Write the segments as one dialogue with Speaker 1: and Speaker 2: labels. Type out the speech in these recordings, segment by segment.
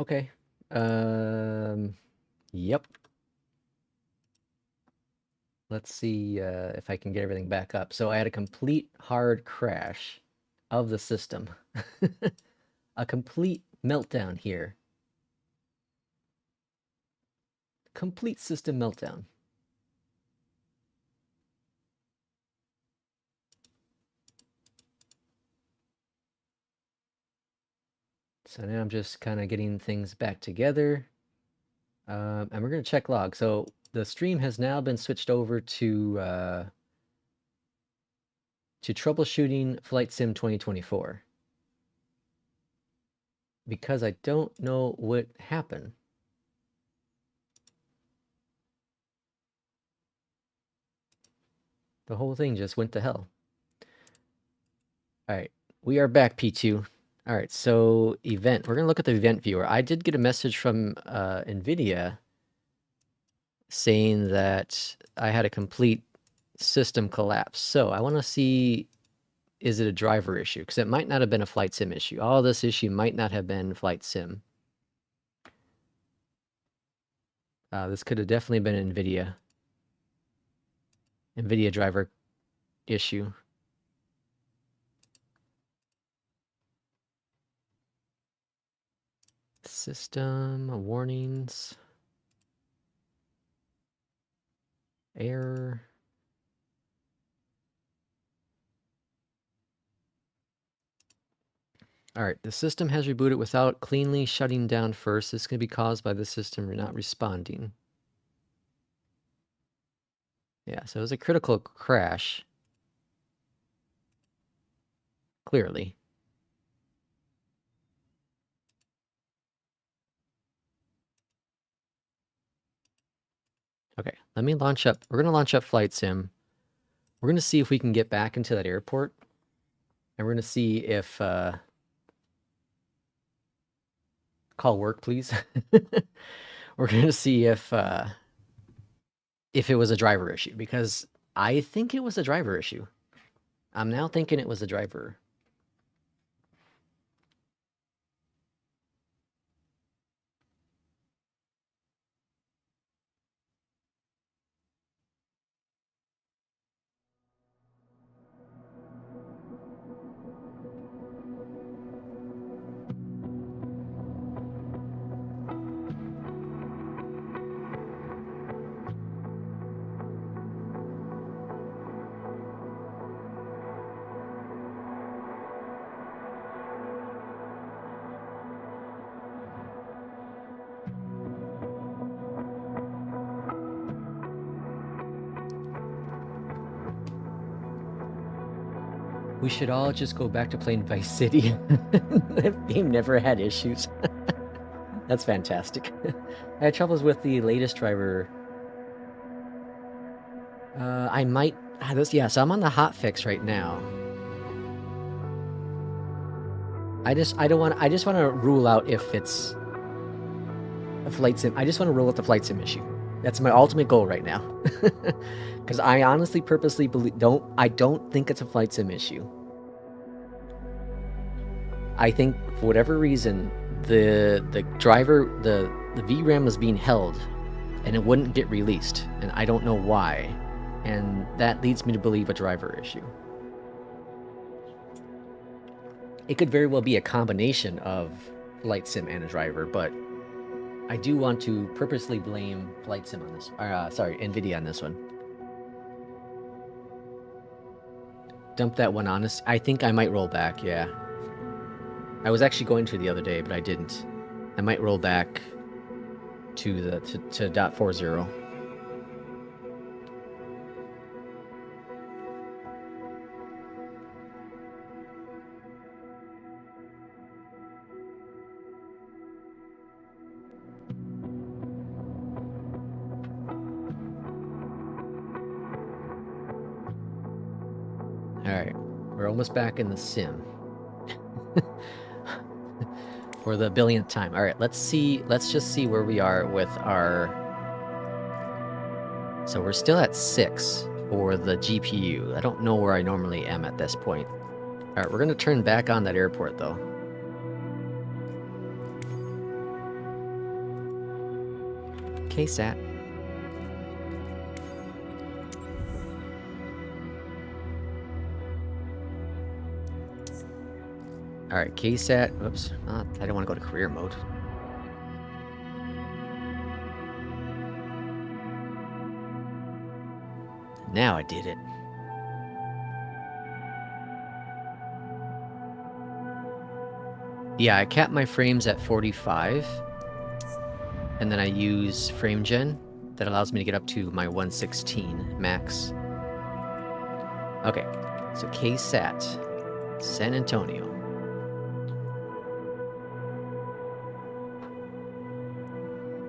Speaker 1: Okay. Yep. Let's see if I can get everything back up. So I had a complete hard crash of the system. A complete meltdown here. Complete system meltdown. So now I'm just kind of getting things back together. And we're going to check log. So the stream has now been switched over to troubleshooting Flight Sim 2024. Because I don't know what happened. The whole thing just went to hell. All right, we are back, P2. All right, so event. We're going to look at the event viewer. I did get a message from NVIDIA saying that I had a complete system collapse. So I want to see, is it a driver issue? Because it might not have been a flight sim issue. All this issue might not have been flight sim. This could have definitely been an NVIDIA driver issue. System warnings. Error. All right, the system has rebooted without cleanly shutting down first. This can be caused by the system not responding. Yeah, so it was a critical crash. Clearly. Okay, let me launch up. We're going to launch up Flight Sim. We're going to see if we can get back into that airport. And we're going to see if... call work, please. We're going to see if it was a driver issue. Because I think it was a driver issue. I'm now thinking it was a driver. We should all just go back to playing Vice City. That game never had issues. That's fantastic. I had troubles with the latest driver. I might... yeah, so I'm on the hotfix right now. I just want to rule out if it's a flight sim. I just want to rule out the flight sim issue. That's my ultimate goal right now. Because I honestly, purposely I don't think it's a flight sim issue. I think for whatever reason, the VRAM was being held, and it wouldn't get released, and I don't know why, and that leads me to believe a driver issue. It could very well be a combination of flight sim and a driver, but I do want to purposely blame flight sim on this. Sorry, NVIDIA on this one. Dump that one on us. I think I might roll back, yeah. I was actually going to the other day, but I didn't. I might roll back to the to .40. Alright, we're almost back in the sim. For the billionth time. Alright, let's just see where we are with our... So we're still at 6 for the GPU. I don't know where I normally am at this point. Alright, we're gonna turn back on that airport, though. KSAT. Alright, KSAT. Oops. I don't want to go to career mode. Now I did it. Yeah, I cap my frames at 45. And then I use frame gen. That allows me to get up to my 116 max. Okay, so KSAT, San Antonio.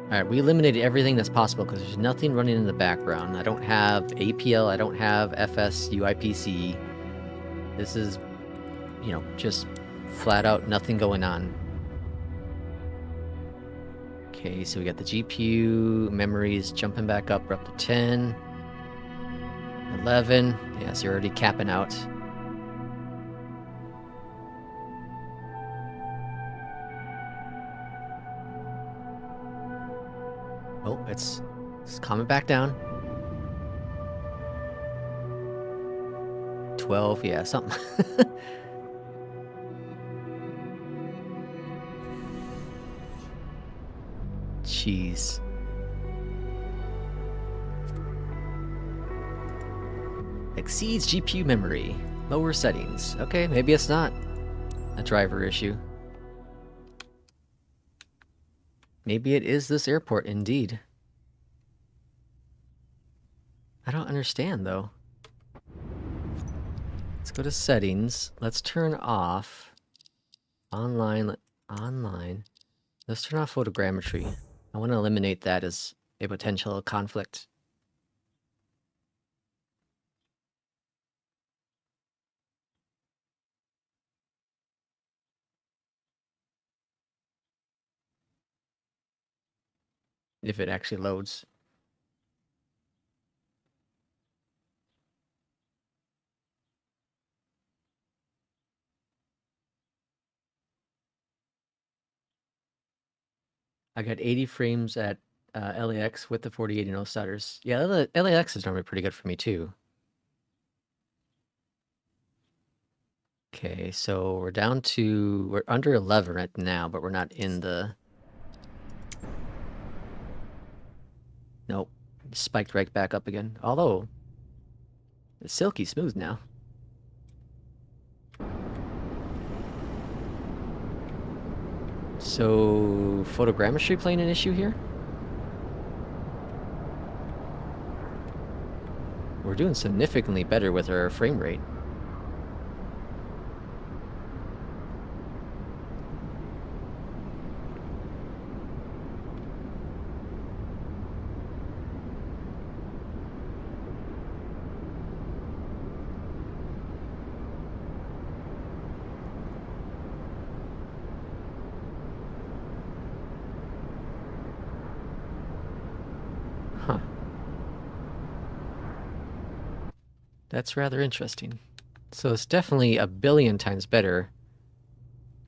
Speaker 1: Alright, we eliminated everything that's possible because there's nothing running in the background. I don't have APL, I don't have FS UIPC. This is, you know, just flat out nothing going on. Okay, so we got the GPU, memories jumping back up, we're up to 10. 11. Yeah, so you're already capping out. Oh, it's coming back down. 12, yeah, something. Jeez. Exceeds GPU memory. Lower settings. Okay, maybe it's not a driver issue. Maybe it is this airport indeed. I don't understand though. Let's go to settings. Let's turn off online. Let's turn off photogrammetry. I want to eliminate that as a potential conflict. If it actually loads. I got 80 frames at LAX with the 4080 stutters. Yeah, the LAX is normally pretty good for me too. Okay, so we're under 11 right now, but we're not in the... Nope, spiked right back up again. Although, it's silky smooth now. So, photogrammetry playing an issue here? We're doing significantly better with our frame rate. Huh. That's rather interesting. So it's definitely a billion times better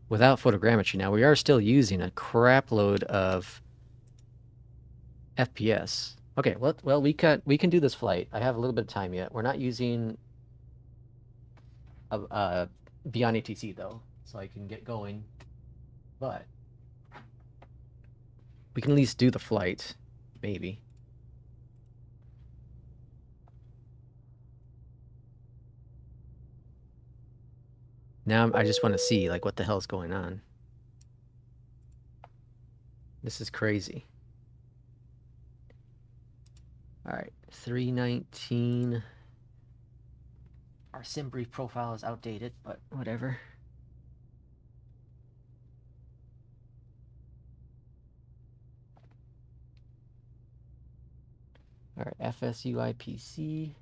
Speaker 1: without photogrammetry. Now, we are still using a crap load of FPS. Okay, well, we can do this flight. I have a little bit of time yet. We're not using beyond ATC though, so I can get going. But we can at least do the flight, maybe. Now I just want to see like what the hell's going on. This is crazy. All right, 319. Our sim brief profile is outdated, but whatever. All right, FSUIPC.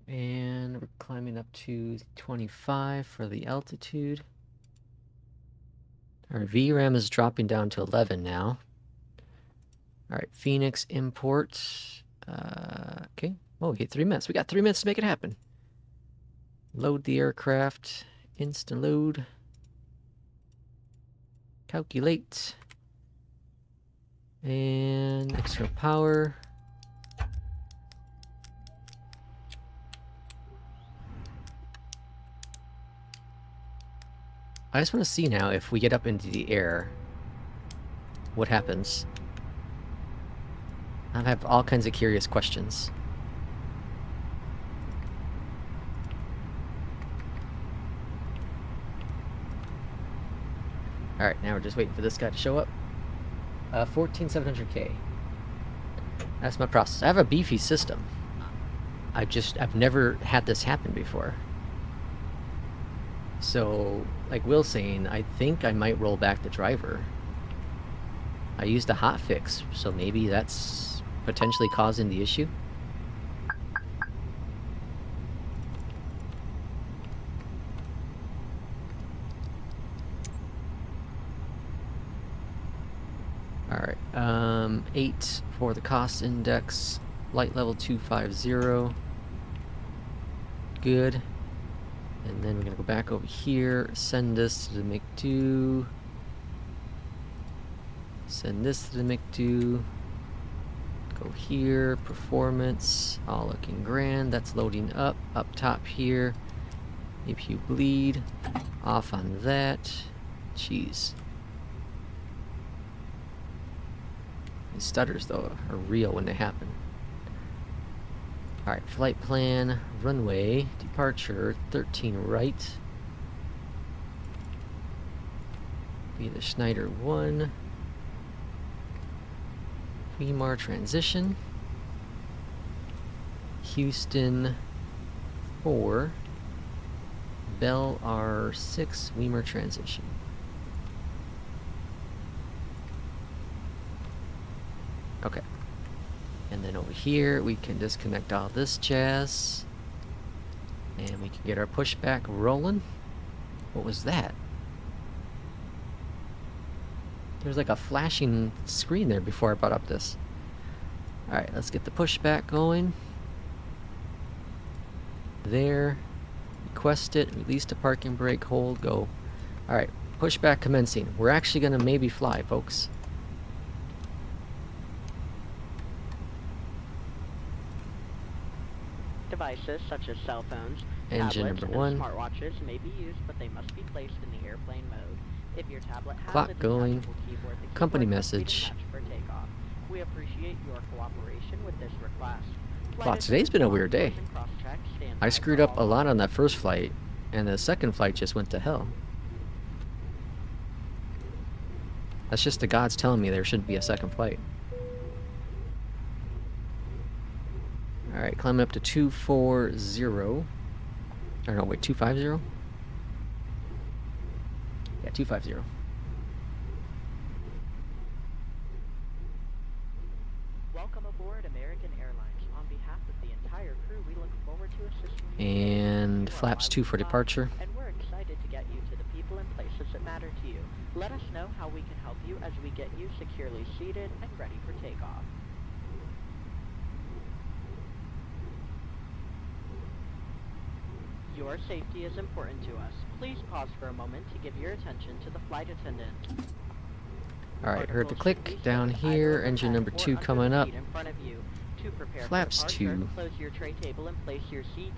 Speaker 1: And we're climbing up to 25 for the altitude. Our VRAM is dropping down to 11 now. All right, Phoenix import. Okay. Oh, we hit 3 minutes. We got 3 minutes to make it happen. Load the aircraft. Instant load. Calculate. And external power. I just want to see now if we get up into the air, what happens. I have all kinds of curious questions. Alright, now we're just waiting for this guy to show up. 14700K. That's my process. I have a beefy system. I've never had this happen before. So, like Will's saying, I think I might roll back the driver. I used a hotfix, so maybe that's potentially causing the issue. Alright, 8 for the cost index, light level 250. Good. And then we're gonna go back over here, send this to the MiG-2. Send this to the MiG-2. Go here, performance, all looking grand. That's loading up top here. APU bleed, off on that. Jeez. These stutters, though, are real when they happen. Alright, flight plan, runway, departure, 13 right. Be the Schneider 1. Weimar transition. Houston 4. Bell R6, Weimar transition. Okay. And then over here, we can disconnect all this jazz. And we can get our pushback rolling. What was that? There's like a flashing screen there before I brought up this. Alright, let's get the pushback going. There. Request it, release to parking brake, hold, go. Alright, pushback commencing. We're actually gonna maybe fly, folks.
Speaker 2: Devices such as cell phones,
Speaker 1: Engine
Speaker 2: tablets,
Speaker 1: number 1.
Speaker 2: and smartwatches may be used, but they must be placed in the airplane mode. If your tablet has
Speaker 1: Clock
Speaker 2: a
Speaker 1: going.
Speaker 2: detachable keyboard, the
Speaker 1: Company
Speaker 2: keyboard must be
Speaker 1: message.
Speaker 2: detached for takeoff. We appreciate your cooperation with this request.
Speaker 1: Wow, today's been a weird day. I screwed up a lot on that first flight, and the second flight just went to hell. That's just the gods telling me there shouldn't be a second flight. Alright, climb up to 240. Or no, wait, 250? Yeah, 250.
Speaker 2: Welcome aboard American Airlines. On behalf of the entire crew, we look forward to assisting you.
Speaker 1: And flaps 2 for departure.
Speaker 2: And we're excited to get you to the people and places that matter to you. Let us know how we can help you as we get you securely seated and ready for takeoff. Your safety is important to us. Please pause for a moment to give your attention to the flight attendant.
Speaker 1: Alright, heard the click down here. Engine number 2 coming up. Flaps 2.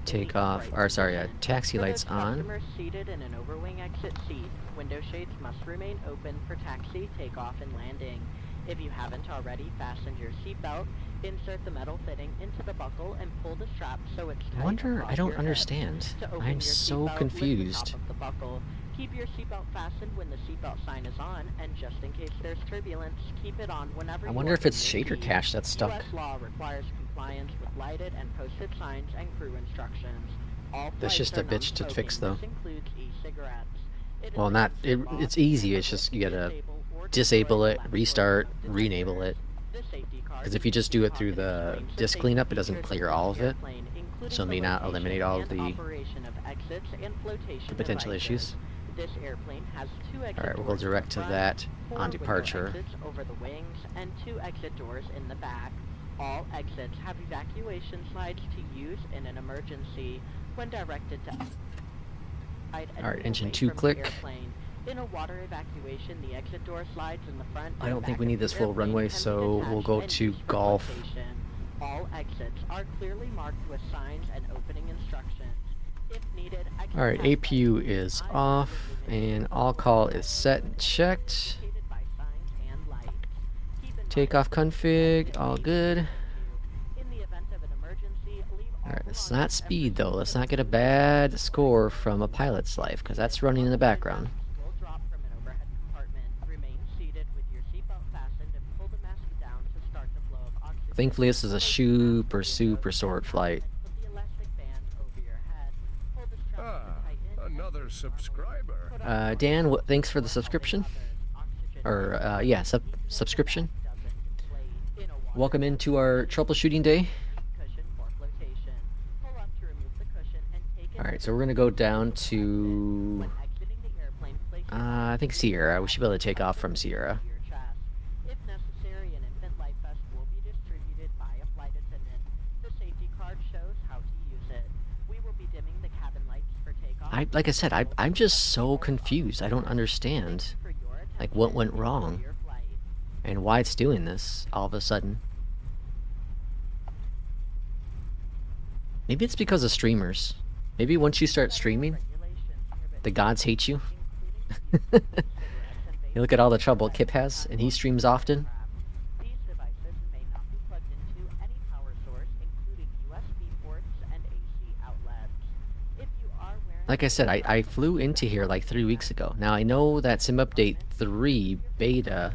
Speaker 1: Take off. Or sorry, taxi lights on.
Speaker 2: Customers seated in an overwing exit seat, window shades must remain open for taxi, takeoff, and landing. If you haven't already fastened your seatbelt, insert the metal fitting into the buckle and pull the strap so it's tight.
Speaker 1: I wonder,
Speaker 2: across
Speaker 1: I don't
Speaker 2: your
Speaker 1: understand.
Speaker 2: head. To open
Speaker 1: I'm
Speaker 2: your
Speaker 1: so
Speaker 2: seatbelt, lift
Speaker 1: confused.
Speaker 2: the top of the buckle. Keep your seatbelt fastened when the seatbelt sign is on, and just in case there's turbulence, keep it on whenever
Speaker 1: I
Speaker 2: you
Speaker 1: wonder
Speaker 2: are
Speaker 1: if it's
Speaker 2: in your
Speaker 1: shader
Speaker 2: seat.
Speaker 1: cache that's stuck.
Speaker 2: U.S. law requires compliance with lighted and posted signs and crew instructions. All
Speaker 1: That's
Speaker 2: flights
Speaker 1: just a
Speaker 2: are
Speaker 1: bitch to
Speaker 2: non-smoking.
Speaker 1: fix, though.
Speaker 2: This includes e-cigarettes. It is
Speaker 1: Well, not
Speaker 2: against
Speaker 1: it.
Speaker 2: the law
Speaker 1: It's easy. It's
Speaker 2: to
Speaker 1: just you gotta
Speaker 2: disable or
Speaker 1: disable
Speaker 2: destroy
Speaker 1: it,
Speaker 2: electrical
Speaker 1: restart,
Speaker 2: detectors.
Speaker 1: re-enable it.
Speaker 2: This safety card
Speaker 1: Because if you just do it through
Speaker 2: often
Speaker 1: the
Speaker 2: explains
Speaker 1: disk
Speaker 2: safety
Speaker 1: cleanup, it doesn't
Speaker 2: features
Speaker 1: clear
Speaker 2: of
Speaker 1: all
Speaker 2: this
Speaker 1: of it.
Speaker 2: airplane, including
Speaker 1: So it may
Speaker 2: the
Speaker 1: not
Speaker 2: location
Speaker 1: eliminate all of
Speaker 2: and
Speaker 1: the
Speaker 2: operation of exits and flotation
Speaker 1: potential
Speaker 2: devices.
Speaker 1: issues.
Speaker 2: This airplane has 2 exit
Speaker 1: Alright, we'll go
Speaker 2: doors in the
Speaker 1: direct to
Speaker 2: front,
Speaker 1: that
Speaker 2: 4
Speaker 1: on
Speaker 2: window
Speaker 1: departure.
Speaker 2: exits over the wings, and 2 exit doors in the back. All exits have evacuation slides to use in an emergency. When directed to
Speaker 1: Alright, engine 2 click.
Speaker 2: In a water evacuation, the exit door slides in the front.
Speaker 1: I don't think we need this full runway, so we'll go to golf.
Speaker 2: All exits are clearly marked with signs and opening instructions. If needed,
Speaker 1: Alright, APU is off, and all call is set and checked. Takeoff config, all good. Alright, it's not speed though. Let's not get a bad score from a pilot's life, because that's running in the background. Thankfully, this is a super short flight.
Speaker 3: Another subscriber.
Speaker 1: Dan, thanks for the subscription. Or, yeah, subscription. Welcome into our troubleshooting day. Alright, so we're gonna go down to... I think Sierra. We should be able to take off from Sierra. Like I said, I'm just so confused. I don't understand, like, what went wrong and why it's doing this all of a sudden. Maybe it's because of streamers. Maybe once you start streaming, the gods hate you. You look at all the trouble Kip has, and he streams often. Like I said, I flew into here like 3 weeks ago. Now I know that Sim Update 3 beta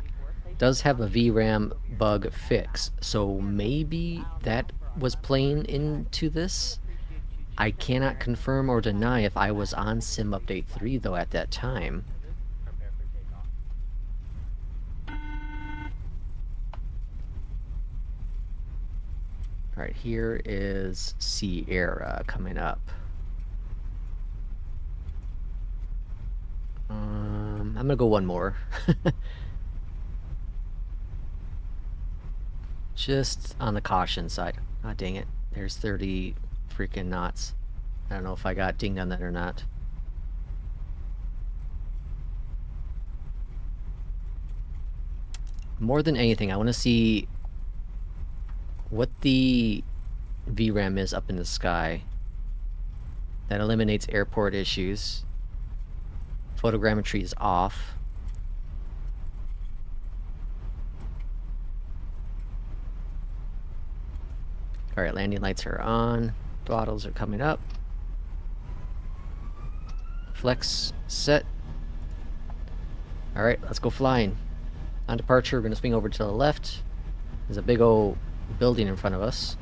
Speaker 1: does have a VRAM bug fix, so maybe that was playing into this. I cannot confirm or deny if I was on Sim Update 3 though at that time. Alright, here is Sierra coming up. I'm gonna go one more. Just on the caution side. Ah, dang it. There's 30 freaking knots. I don't know if I got dinged on that or not. More than anything, I want to see what the VRAM is up in the sky. That eliminates airport issues. Photogrammetry is off. Alright, landing lights are on. Throttles are coming up. Flex set. Alright, let's go flying. On departure, we're going to swing over to the left. There's a big old building in front of us.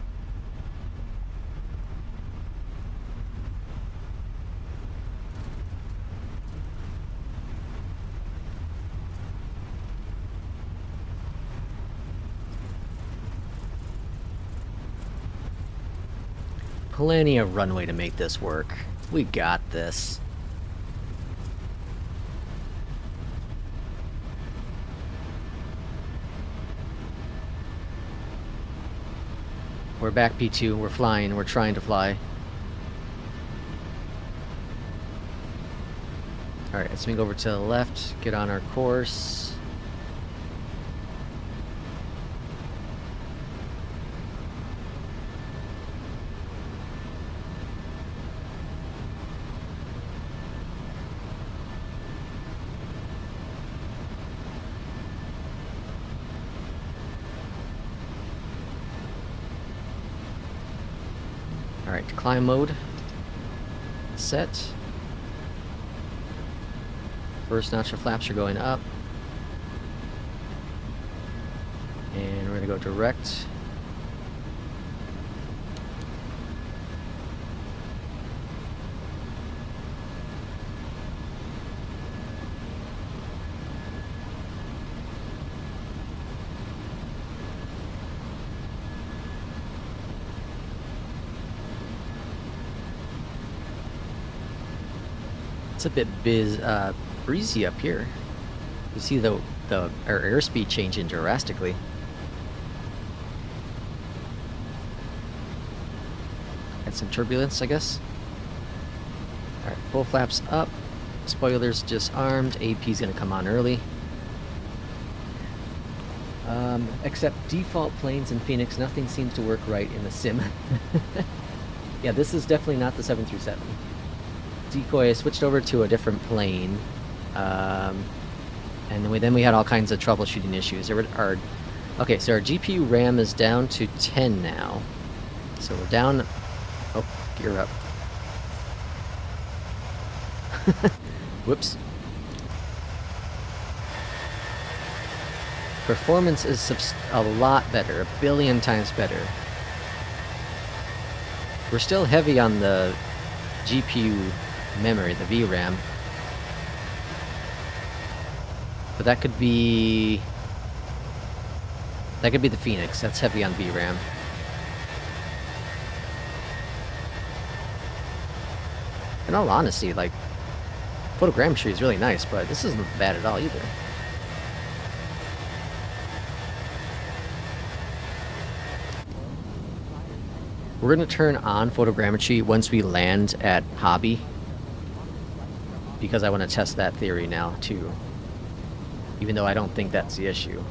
Speaker 1: Plenty of runway to make this work. We got this. We're back P2, we're flying, we're trying to fly. Alright, let's swing over to the left, get on our course. Alright, climb mode. Set. First notch of flaps are going up. And we're going to go direct. It's a bit breezy up here. You see our airspeed changing drastically. Had some turbulence, I guess. Full flaps up. Spoilers disarmed. AP's gonna come on early. Except default planes in Phoenix, nothing seems to work right in the sim. Yeah, this is definitely not the 737. Decoy, I switched over to a different plane. And then we had all kinds of troubleshooting issues. Okay, so our GPU RAM is down to 10 now. So we're down... Oh, gear up. Whoops. Performance is a lot better, a billion times better. We're still heavy on the GPU memory, the VRAM. But that could be the Phoenix. That's heavy on VRAM. In all honesty, like, photogrammetry is really nice, but this isn't bad at all either. We're going to turn on photogrammetry once we land at Hobby, because I want to test that theory now too, even though I don't think that's the issue.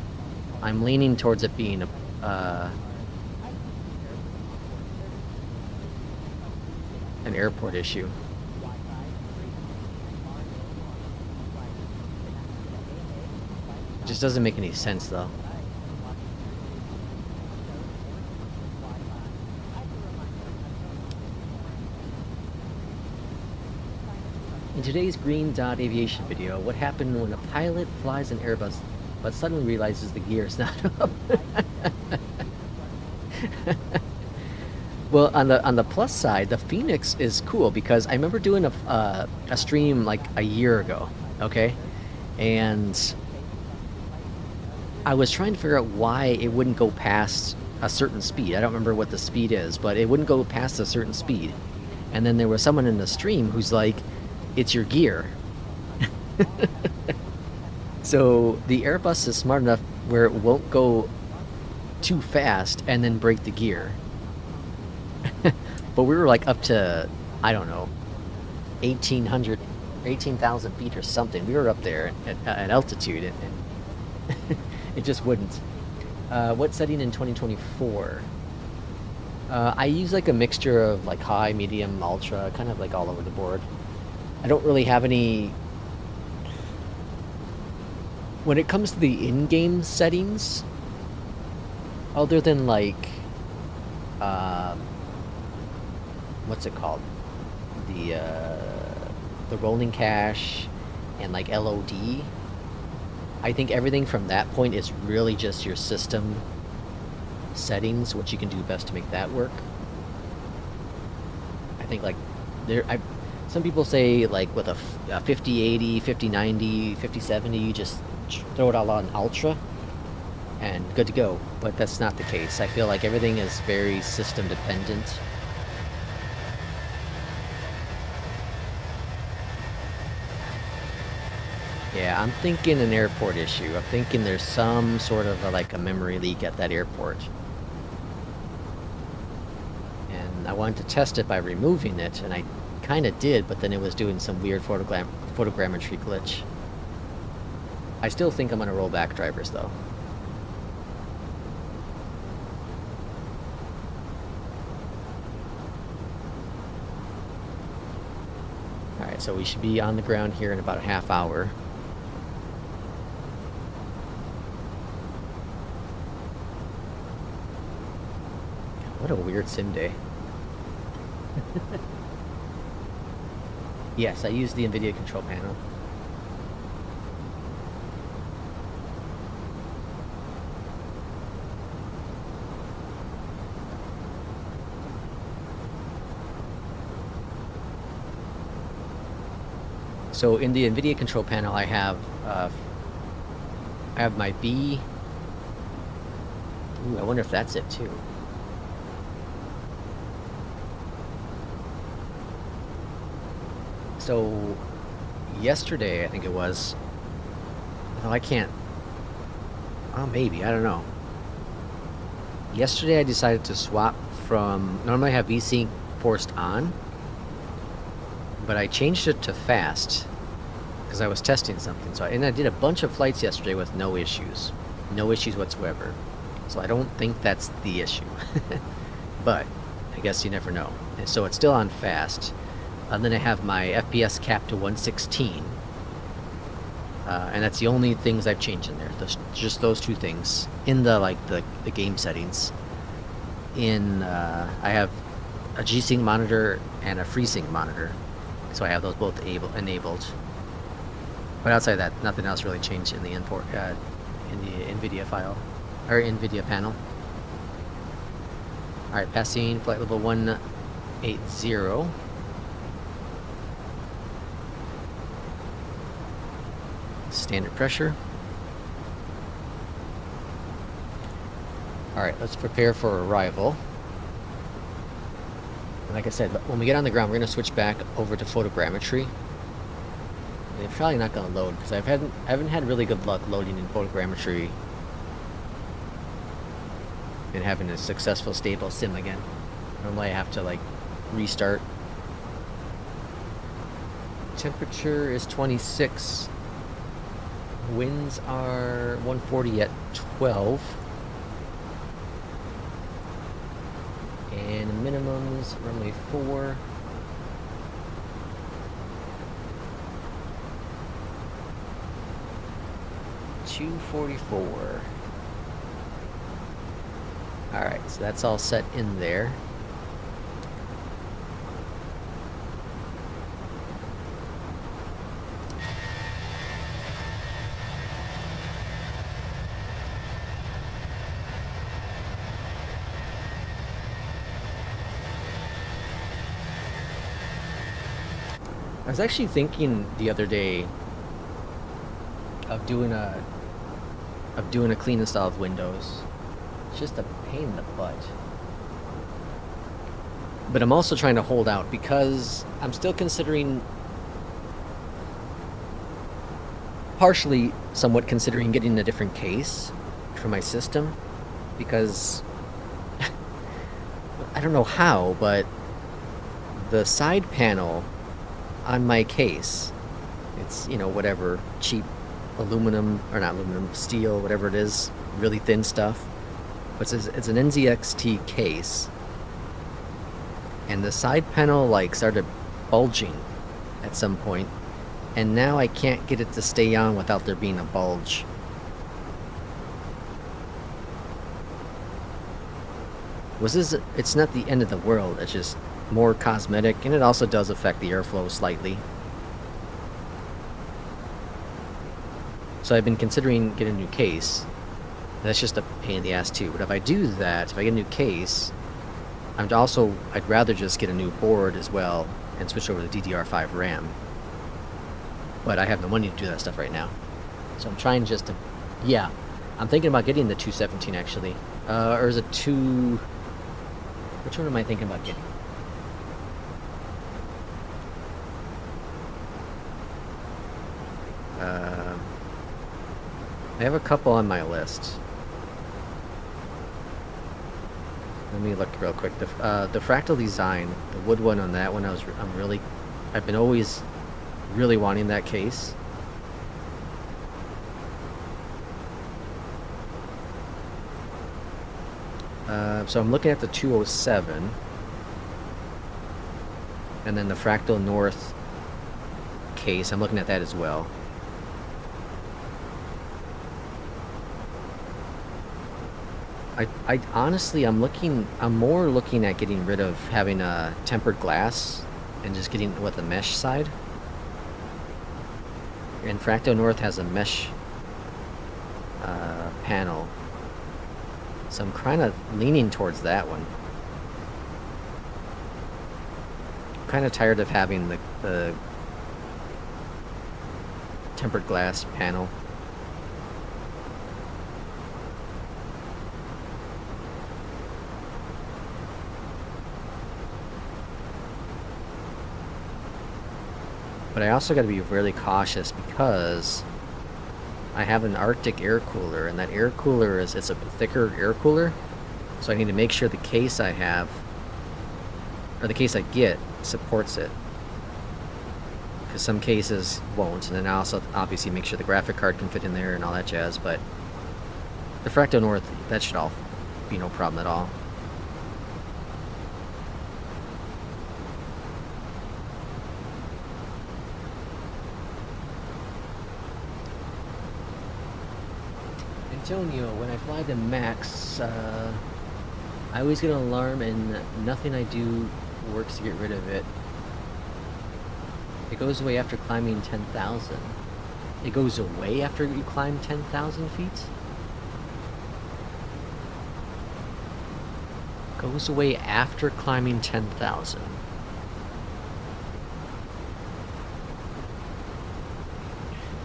Speaker 1: I'm leaning towards it being an airport issue. It just doesn't make any sense though. In today's Green Dot Aviation video, what happened when a pilot flies an Airbus but suddenly realizes the gear is not up? Well, on the plus side, the Phoenix is cool because I remember doing a stream like a year ago, okay? And I was trying to figure out why it wouldn't go past a certain speed. I don't remember what the speed is, but it wouldn't go past a certain speed. And then there was someone in the stream who's like, it's your gear. So the Airbus is smart enough where it won't go too fast and then break the gear. But we were like up to, I don't know, 18,000 feet or something. We were up there at altitude, and it just wouldn't. What setting in 2024? I use like a mixture of like high, medium, ultra, kind of like all over the board. I don't really have any... When it comes to the in-game settings, other than like... what's it called? The rolling cache and like LOD, I think everything from that point is really just your system settings, what you can do best to make that work. I think like some people say like with a 5080, 5090, 5070, you just throw it all on ultra and good to go, but that's not the case. I feel like everything is very system dependent. Yeah, I'm thinking an airport issue. I'm thinking there's some sort of like a memory leak at that airport. And I wanted to test it by removing it, and I kind of did, but then it was doing some weird photogrammetry glitch. I still think I'm going to roll back drivers, though. Alright, so we should be on the ground here in about a half hour. What a weird sim day. Yes, I use the NVIDIA control panel. So in the NVIDIA control panel, I have my B. Ooh, I wonder if that's it too. So yesterday, I think it was. No, I can't. Oh, maybe, I don't know. Yesterday, I decided to swap from. Normally, I have VSync forced on. but I changed it to fast because I was testing something. So I did a bunch of flights yesterday with no issues whatsoever. So I don't think that's the issue, but I guess you never know. And so it's still on fast. And then I have my FPS capped to 116. And that's the only things I've changed in there. Just those two things in the game settings. I have a G-Sync monitor and a FreeSync monitor, so I have those both enabled. But outside of that, nothing else really changed in the import in the NVIDIA file or NVIDIA panel. All right, passing flight level 180. Standard pressure. Alright, let's prepare for arrival. And like I said, when we get on the ground, we're going to switch back over to photogrammetry. And it's probably not going to load, because I haven't had really good luck loading in photogrammetry and having a successful stable sim again. Normally I have to like restart. Temperature is 26. Winds are 140 at 12. And minimums, runway 4. $244. Alright, so that's all set in there. I was actually thinking the other day of doing a clean install of Windows. It's just a pain in the butt. But I'm also trying to hold out because I'm still considering, partially somewhat considering getting a different case for my system, because I don't know how, but the side panel on my case, it's, you know, whatever, cheap aluminum, or not aluminum, steel, whatever it is, really thin stuff. But it's an NZXT case, and the side panel like started bulging at some point, and now I can't get it to stay on without there being a bulge. It's not the end of the world, it's just more cosmetic, and it also does affect the airflow slightly. So I've been considering getting a new case. That's just a pain in the ass too. But if I do that, if I get a new case, I'd rather just get a new board as well and switch over to DDR5 RAM. But I have no money to do that stuff right now. So I'm trying just to, yeah, I'm thinking about getting the 217 actually. Or is it which one am I thinking about getting? I have a couple on my list. Let me look real quick. The fractal design, the wood one on that one, I've been always really wanting that case. So I'm looking at the 207, and then the Fractal North case. I'm looking at that as well. I honestly, I'm more looking at getting rid of having a tempered glass and just getting with the mesh side. And Fractal North has a mesh panel, so I'm kind of leaning towards that one. I'm kind of tired of having the tempered glass panel. But I also got to be really cautious because I have an Arctic air cooler, and that air cooler it's a thicker air cooler, so I need to make sure the case I have, or the case I get, supports it. because some cases won't, and then I also obviously make sure the graphic card can fit in there and all that jazz, but the Fractal North, that should all be no problem at all. Antonio, when I fly the Max, I always get an alarm and nothing I do works to get rid of it. It goes away after climbing 10,000. It goes away after you climb 10,000 feet? Goes away after climbing 10,000.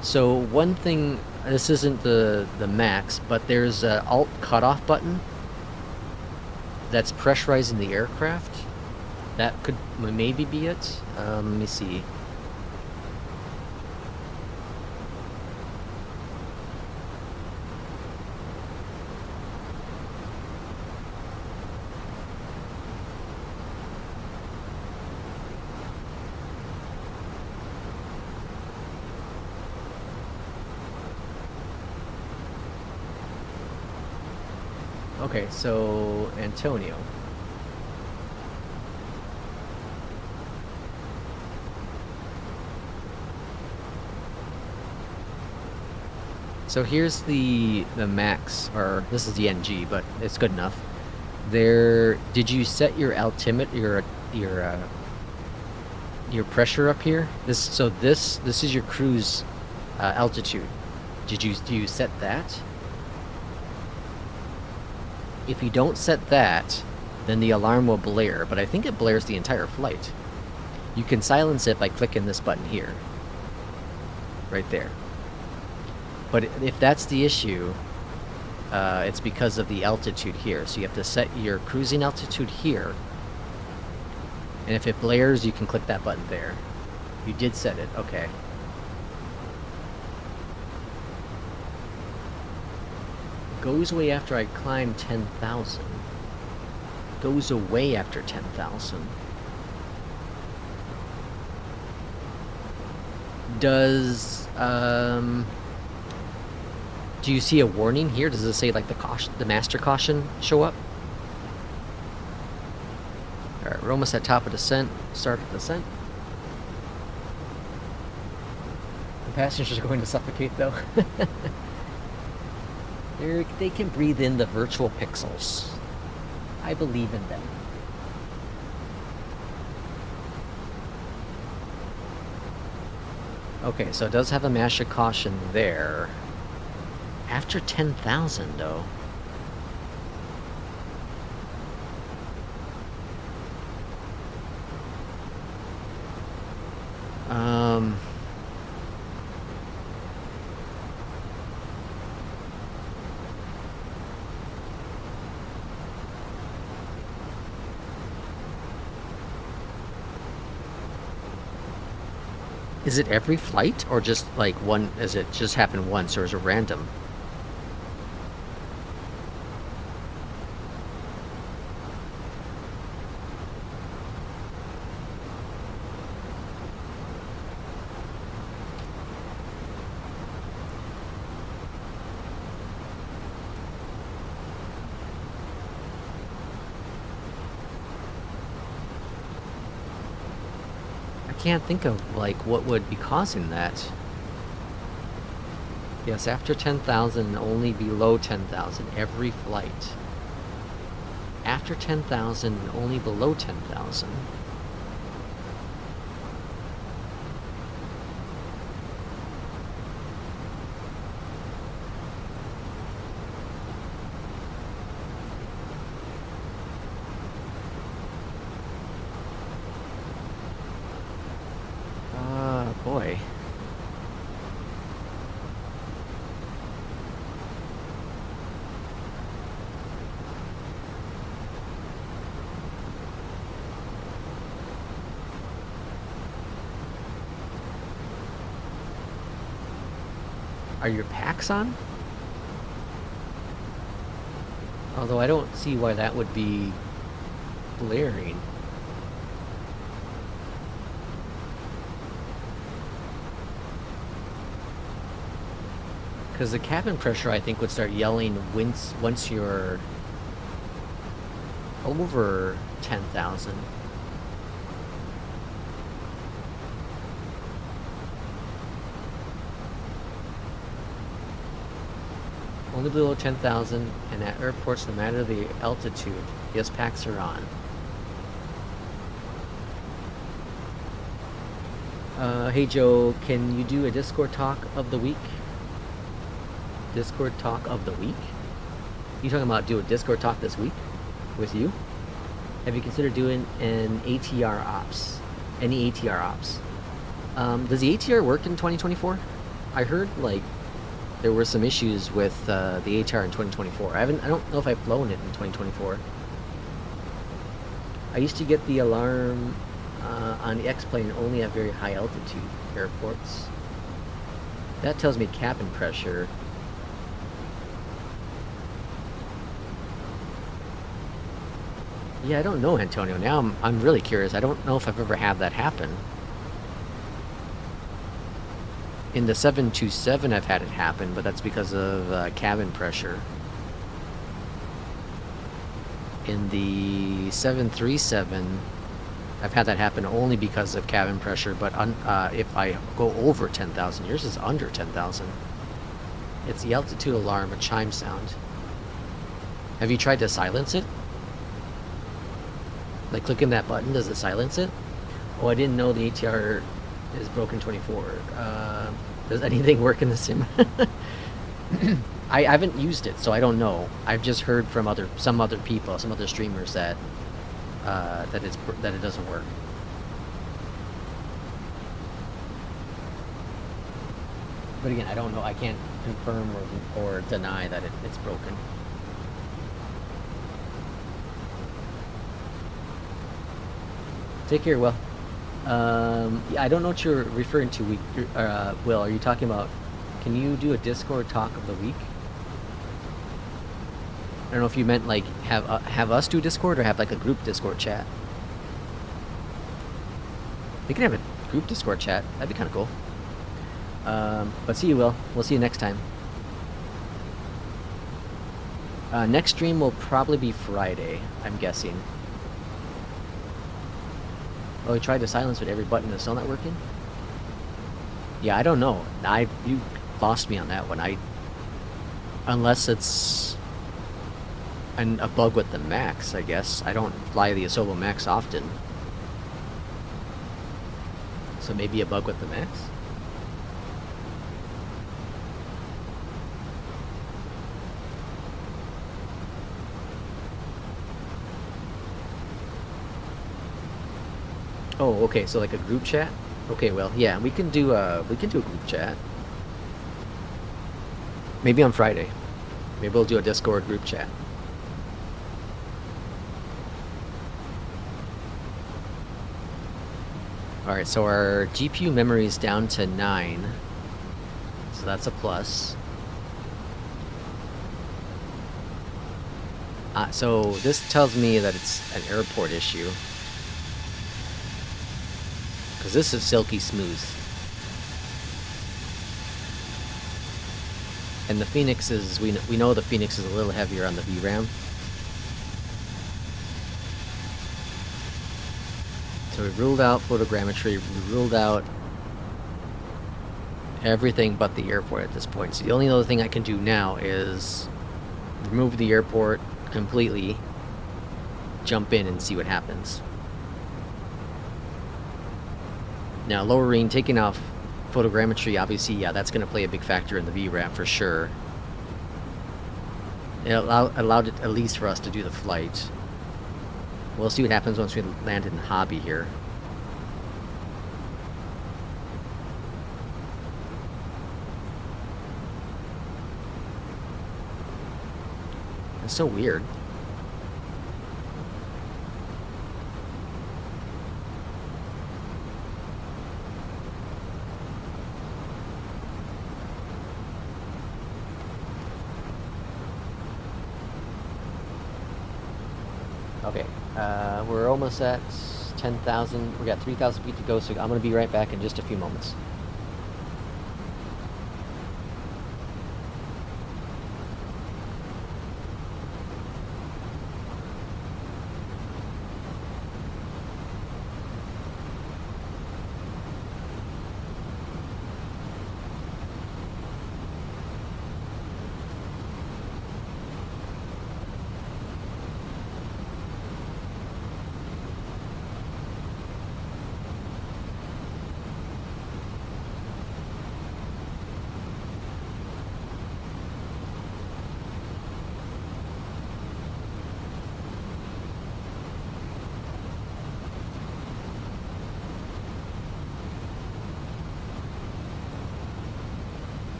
Speaker 1: So one thing, this isn't the Max, but there's an alt cutoff button that's pressurizing the aircraft. That could maybe be it. Let me see. Okay, so Antonio. So here's the max, or this is the NG, but it's good enough. There, did you set your altimeter, your pressure up here? This is your cruise altitude. Do you set that? If you don't set that, then the alarm will blare, but I think it blares the entire flight. You can silence it by clicking this button here. Right there. But if that's the issue, it's because of the altitude here. So you have to set your cruising altitude here. And if it blares, you can click that button there. You did set it, okay. Goes away after I climb 10,000. Goes away after 10,000. Does, do you see a warning here? Does it say like the master caution show up? Alright, we're almost at top of descent. Start of descent. The passengers are going to suffocate though. They can breathe in the virtual pixels. I believe in them. Okay, so it does have a master caution there. After 10,000, though. Is it every flight, or just like one? Is it just happen once, or is it random? Can't think of like what would be causing that. Yes, after 10,000, only below 10,000 every flight. After 10,000, only below 10,000. Boy. Are your packs on? Although I don't see why that would be blaring. Because the cabin pressure, I think, would start yelling once you're over 10,000. Only below 10,000, and at airports, no matter the altitude, yes, packs are on. Hey Joe, can you do a Discord talk of the week? Discord talk of the week? You talking about do a Discord talk this week with you? Have you considered doing an ATR ops? Any ATR ops? Does the ATR work in 2024? I heard like there were some issues with the ATR in 2024. I don't know if I've flown it in 2024. I used to get the alarm on the X-plane only at very high altitude airports. That tells me cabin pressure. Yeah, I don't know, Antonio. Now I'm really curious. I don't know if I've ever had that happen. In the 727, I've had it happen, but that's because of cabin pressure. In the 737, I've had that happen only because of cabin pressure, but if I go over 10,000, yours is under 10,000. It's the altitude alarm, a chime sound. Have you tried to silence it? Like clicking that button, does it silence it? Oh, I didn't know the ATR is broken 24. Does anything work in the sim? I haven't used it, so I don't know. I've just heard from some other people, some other streamers that that it doesn't work. But again, I don't know. I can't confirm or deny that it's broken. Take care, Will. Yeah, I don't know what you're referring to. Will, are you talking about? Can you do a Discord talk of the week? I don't know if you meant like have us do Discord or have like a group Discord chat. We can have a group Discord chat. That'd be kind of cool. But see you, Will. We'll see you next time. Next stream will probably be Friday, I'm guessing. Oh, we tried to silence with every button. Is still not working? Yeah, I don't know. You lost me on that one. Unless it's a bug with the Max, I guess. I don't fly the Asobo Max often. So maybe a bug with the Max? Oh, okay, so like a group chat? Okay, well, yeah, we can do a group chat. Maybe on Friday. Maybe we'll do a Discord group chat. Alright, so our GPU memory is down to 9. So that's a plus. So this tells me that it's an airport issue. Because this is silky smooth. And the Phoenix is, we know the Phoenix is a little heavier on the VRAM. So we ruled out photogrammetry, we ruled out everything but the airport at this point. So the only other thing I can do now is remove the airport completely, jump in and see what happens. Now lowering, taking off photogrammetry, obviously, yeah, that's going to play a big factor in the VRAM for sure. It allowed it at least for us to do the flight. We'll see what happens once we land in the hobby here. It's so weird. Okay, we're almost at 10,000. We got 3,000 feet to go, so I'm going to be right back in just a few moments.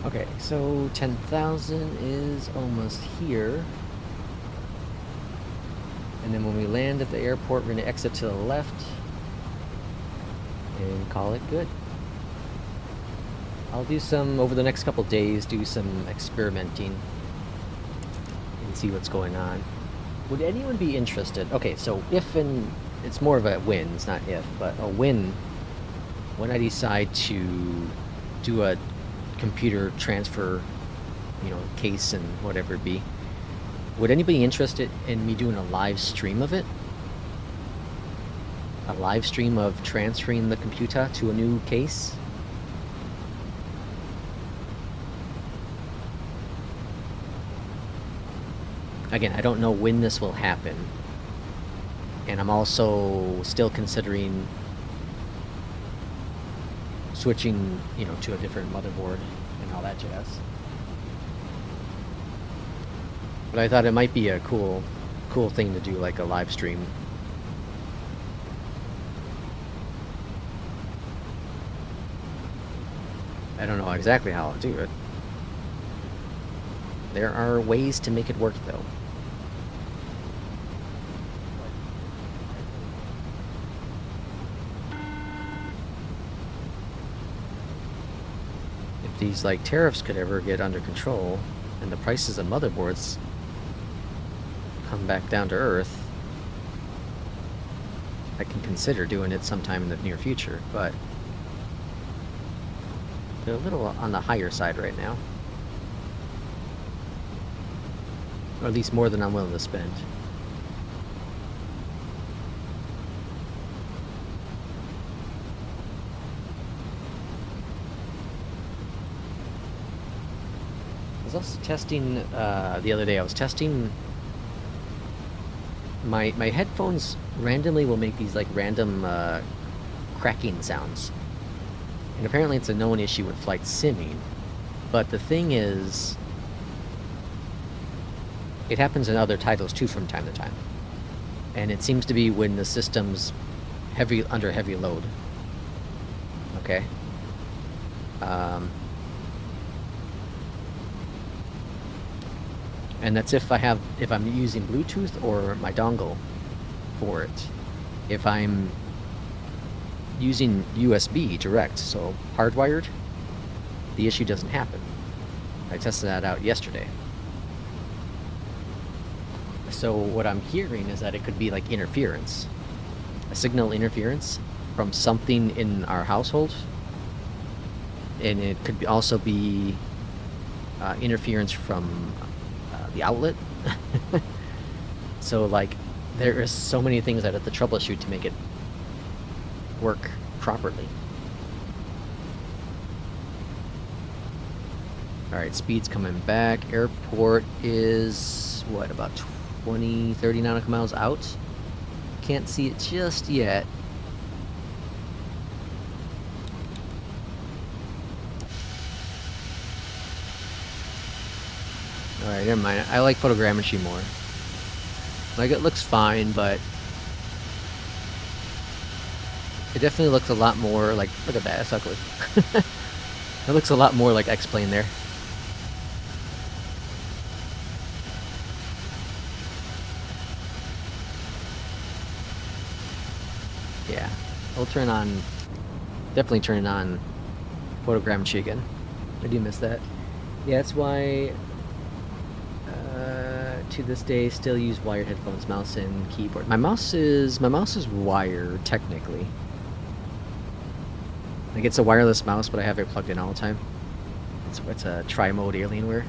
Speaker 1: Okay, so 10,000 is almost here. And then when we land at the airport, we're going to exit to the left and call it good. I'll do some, over the next couple days, do some experimenting and see what's going on. Would anyone be interested? Okay, so if, and it's more of a when, it's not if, but a when I decide to do a computer transfer, you know, case and whatever it be, would anybody interested in me doing a live stream of it? A live stream of transferring the computer to a new case? Again, I don't know when this will happen. And I'm also still considering switching, you know, to a different motherboard and all that jazz. But I thought it might be a cool thing to do, like a live stream. I don't know exactly how I'll do it. There are ways to make it work, though. If these, like, tariffs could ever get under control, and the prices of motherboards come back down to earth, I can consider doing it sometime in the near future, but they're a little on the higher side right now. Or at least more than I'm willing to spend. I was also testing, the other day, I was testing my headphones randomly will make these like random cracking sounds. And apparently it's a known issue with flight simming. But the thing is, it happens in other titles too from time to time. And it seems to be when the system's under heavy load. Okay? And that's if I'm using Bluetooth or my dongle for it. If I'm using USB direct, so hardwired, the issue doesn't happen. I tested that out yesterday. So what I'm hearing is that it could be like interference, a signal interference from something in our household, and it could also be interference from the outlet. So like there is so many things that I have to troubleshoot to make it work properly. Alright, speed's coming back. Airport is what, about 20-30 nautical miles out? Can't see it just yet. Alright, never mind. I like photogrammetry more. Like, it looks fine, but it definitely looks a lot more like, look at that, that's ugly. It looks a lot more like X-Plane there. Yeah, I'll definitely turn on photogrammetry again. I do miss that. Yeah, that's why to this day still use wired headphones, mouse and keyboard. My mouse is wired technically. Like, it's a wireless mouse, but I have it plugged in all the time. It's a tri-mode Alienware,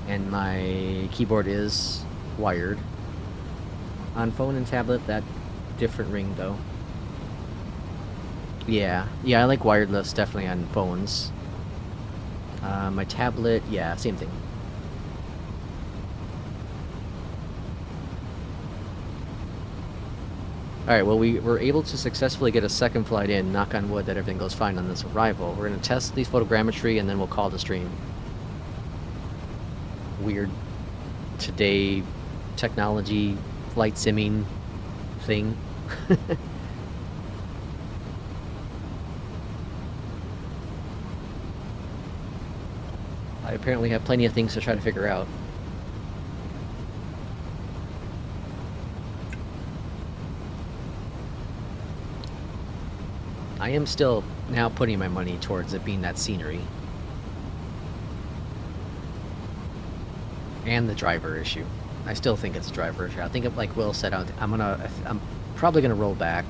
Speaker 1: and my keyboard is wired. On phone and tablet, that different ring though. Yeah, I like wireless definitely on phones. My tablet, yeah, same thing. Alright, well, we were able to successfully get a second flight in, knock on wood that everything goes fine on this arrival. We're going to test these photogrammetry and then we'll call the stream. Weird today technology flight simming thing. apparently have plenty of things to try to figure out. I am still now putting my money towards it being that scenery. And the driver issue. I still think it's a driver issue. I think, like Will said, I'm probably gonna roll back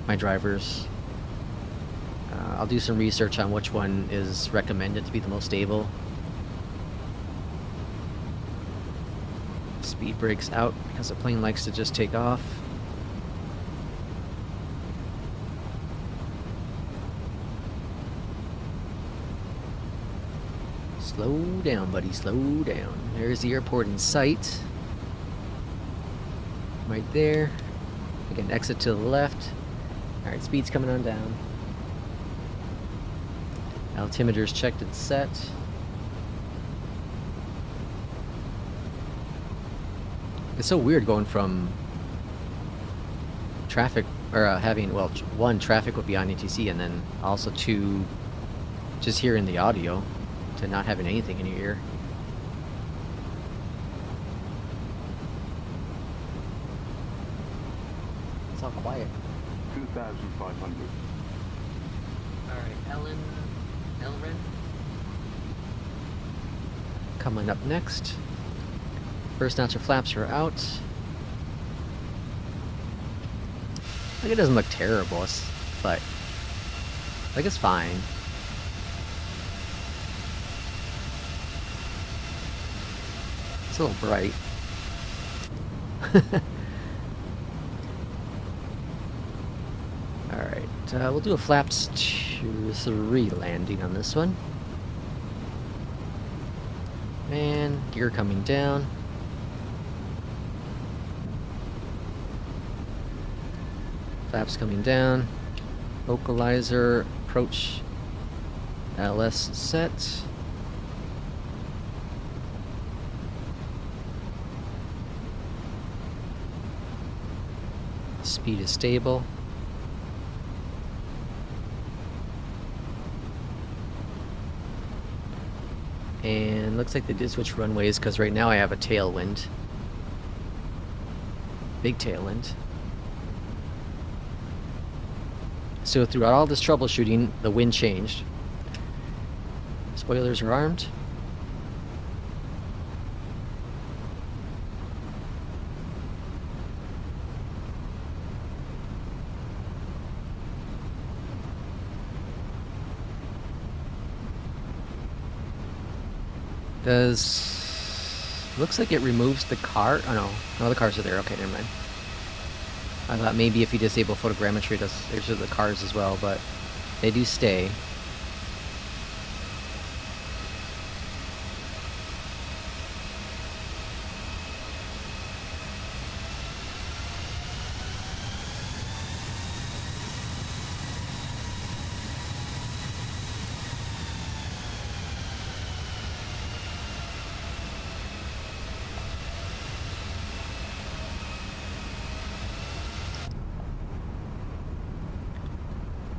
Speaker 1: my drivers. I'll do some research on which one is recommended to be the most stable. Speed brakes out because the plane likes to just take off. Slow down, buddy, slow down. There's the airport in sight. Right there. Again, exit to the left. Alright, speed's coming on down. Altimeter's checked and set. It's so weird going from traffic, or having, well, one, traffic would be on ATC, and then also two, just hearing the audio, to not having anything in your ear. It's all quiet.
Speaker 3: 2,500.
Speaker 1: Alright, Elren. Coming up next. First notch of flaps are out. Like, it doesn't look terrible, but like, it's fine. It's a little bright. Alright, we'll do a flaps 2-3 landing on this one. And gear coming down. Flaps coming down. Vocalizer approach LS set. Speed is stable. And looks like they did switch runways because right now I have a tailwind. Big tailwind. So throughout all this troubleshooting, the wind changed. Spoilers are armed. Looks like it removes the car. Oh no, the cars are there. Okay, never mind. I thought maybe if you disable photogrammetry, there's the cars as well, but they do stay.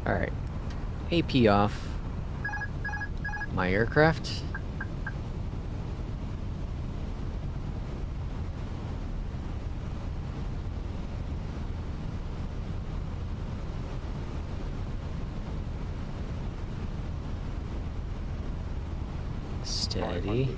Speaker 1: Alright. AP off. My aircraft. Steady.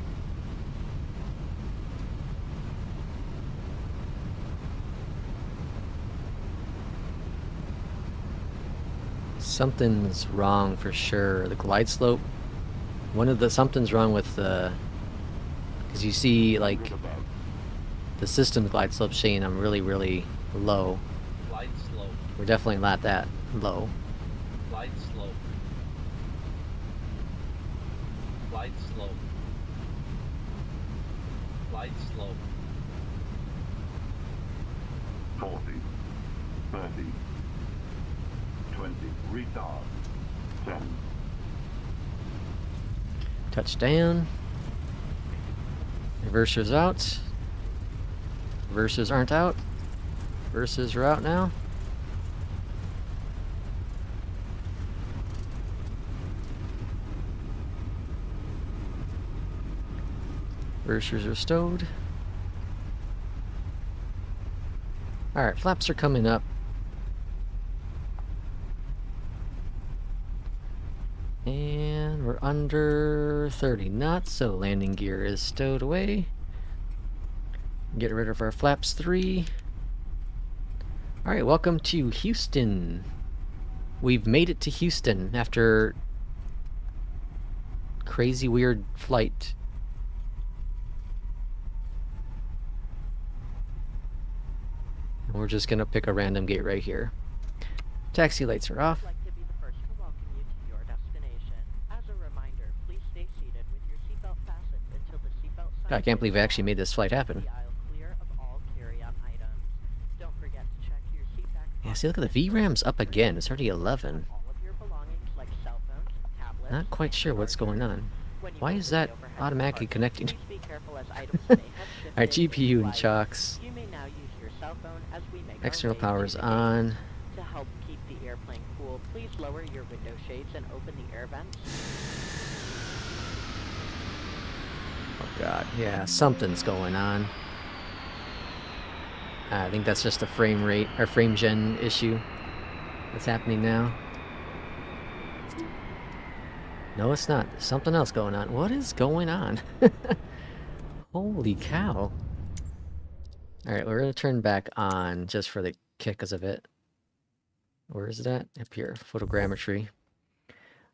Speaker 1: Something's wrong for sure. The glide slope. Something's wrong with the, because you see like the system glide slope saying I'm really, really low.
Speaker 4: Glide slope.
Speaker 1: We're definitely not that low.
Speaker 4: Glide slope. Glide slope. Glide slope.
Speaker 3: 40, 30, 20, retard, 10.
Speaker 1: Touchdown. Reversers out. Reversers aren't out. Reversers are out now. Reversers are stowed. Alright, flaps are coming up. And we're under 30 knots, so landing gear is stowed away. Get rid of our flaps 3. Alright, welcome to Houston. We've made it to Houston after crazy weird flight. And we're just gonna pick a random gate right here. Taxi lights are off.
Speaker 2: I'd like to be the first to welcome you to your destination. As a reminder, please stay seated with your seatbelt fastened until the seatbelt sign.
Speaker 1: God, I can't believe I actually made this flight happen.
Speaker 2: The aisle clear of all carry-on items. Don't forget to check your seat back.
Speaker 1: Yeah, see, look at the VRAM's up again. It's already 11.
Speaker 2: All of your belongings like cell phones, tablets.
Speaker 1: Not quite sure what's going on.
Speaker 2: When you
Speaker 1: Why
Speaker 2: open
Speaker 1: is
Speaker 2: the
Speaker 1: that
Speaker 2: overhead
Speaker 1: automatically
Speaker 2: compartment,
Speaker 1: connecting?
Speaker 2: please be careful as items may have
Speaker 1: Alright,
Speaker 2: shifted
Speaker 1: GPU and
Speaker 2: in
Speaker 1: chocks.
Speaker 2: You may now use your cell phone as we make our
Speaker 1: External
Speaker 2: way
Speaker 1: power's
Speaker 2: through the
Speaker 1: on.
Speaker 2: gate. To help keep the airplane cool, please lower your window shades and open the air vents.
Speaker 1: Oh god, yeah, something's going on. I think that's just a frame rate or frame gen issue that's happening now. No, it's not. There's something else going on. What is going on? Holy cow. Alright, we're gonna turn back on just for the kicks of it. Where is it at? Up here. Photogrammetry.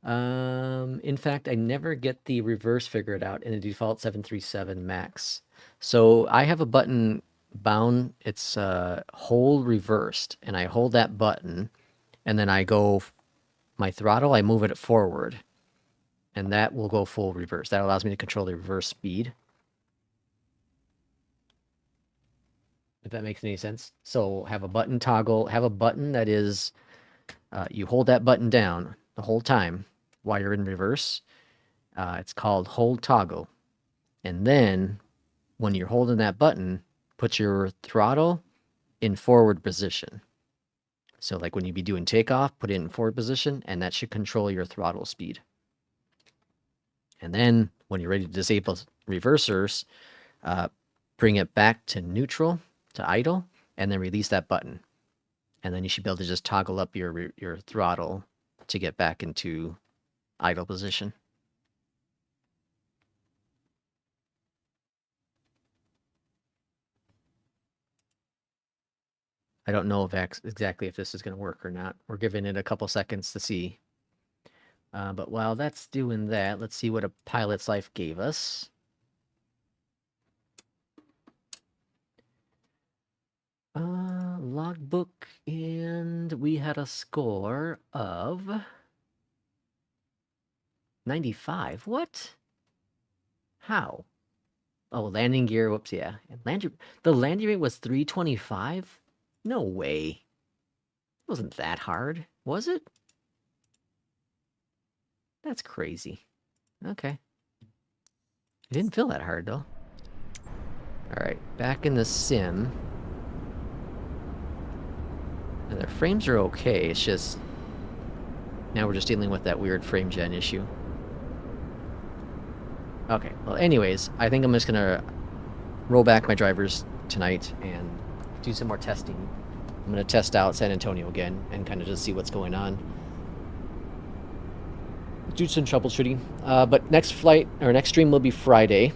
Speaker 1: In fact, I never get the reverse figured out in the default 737 MAX. So I have a button bound. It's hold reversed, and I hold that button, and then I go my throttle. I move it forward, and that will go full reverse. That allows me to control the reverse speed. If that makes any sense. So have a button toggle. Have a button that is you hold that button down the whole time while you're in reverse. It's called hold toggle. And then when you're holding that button, put your throttle in forward position. So like when you be doing takeoff, put it in forward position, and that should control your throttle speed. And then when you're ready to disable reversers, bring it back to neutral, to idle, and then release that button. And then you should be able to just toggle up your throttle to get back into idle position. I don't know if exactly if this is going to work or not. We're giving it a couple seconds to see. But while that's doing that, let's see what a pilot's life gave us. Logbook, and we had a score of 95. What? How? Oh, landing gear. Whoops, yeah. And the landing rate was 325? No way. It wasn't that hard, was it? That's crazy. Okay. It didn't feel that hard, though. Alright, back in the sim. And their frames are okay, it's just... Now we're just dealing with that weird frame gen issue. Okay, well anyways, I think I'm just gonna roll back my drivers tonight and do some more testing. I'm gonna test out San Antonio again and kind of just see what's going on. Do some troubleshooting. But next flight, or next stream will be Friday.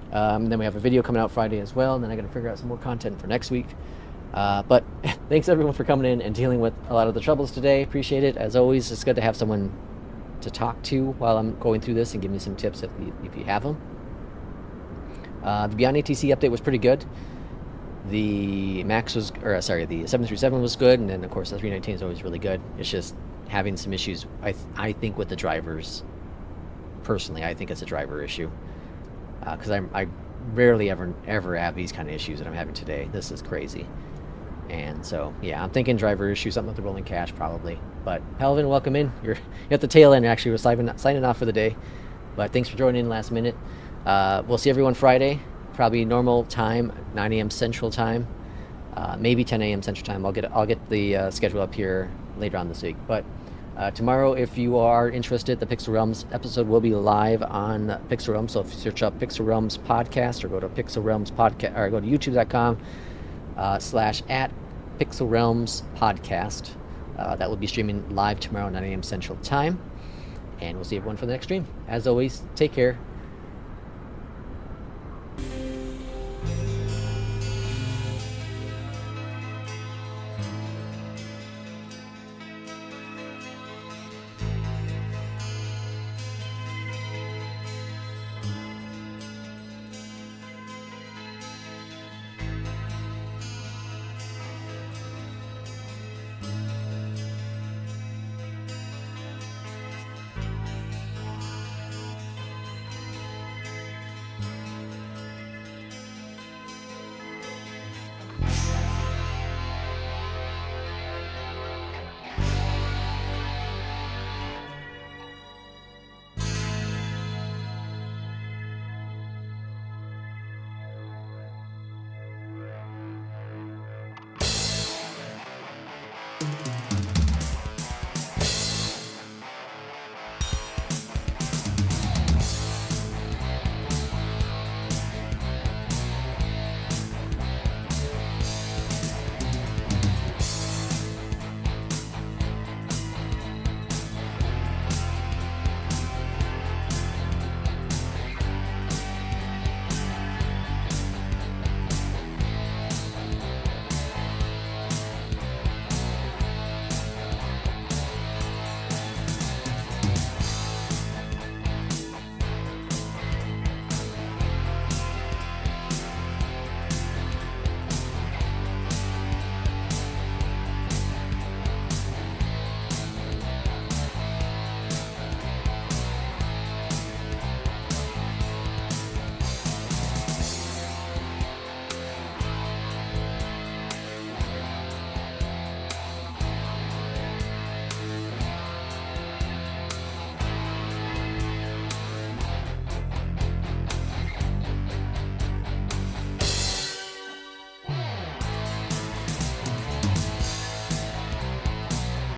Speaker 1: Then we have a video coming out Friday as well, and then I gotta figure out some more content for next week. But thanks everyone for coming in and dealing with a lot of the troubles today. Appreciate it. As always, it's good to have someone to talk to while I'm going through this and give me some tips if you have them. The Beyond ATC update was pretty good. The Max was, or sorry, the 737 was good, and then of course the 319 is always really good. It's just having some issues, I think, with the drivers. Personally, I think it's a driver issue. Because I rarely ever have these kind of issues that I'm having today. This is crazy. And so, yeah, I'm thinking driver issue, something with the rolling cache probably. But Helvin, welcome in. You're at the tail end, actually. We're signing off for the day. But thanks for joining in last minute. We'll see everyone Friday. Probably normal time, 9 a.m. Central Time. Maybe 10 a.m. Central Time. I'll get the schedule up here later on this week. But Tomorrow, if you are interested, the Pixel Realms episode will be live on Pixel Realms. So if you search up Pixel Realms podcast or go to Pixel Realms podcast or go to youtube.com /at Pixel Realms podcast, that will be streaming live tomorrow, 9 a.m. Central Time. And we'll see everyone for the next stream. As always, take care.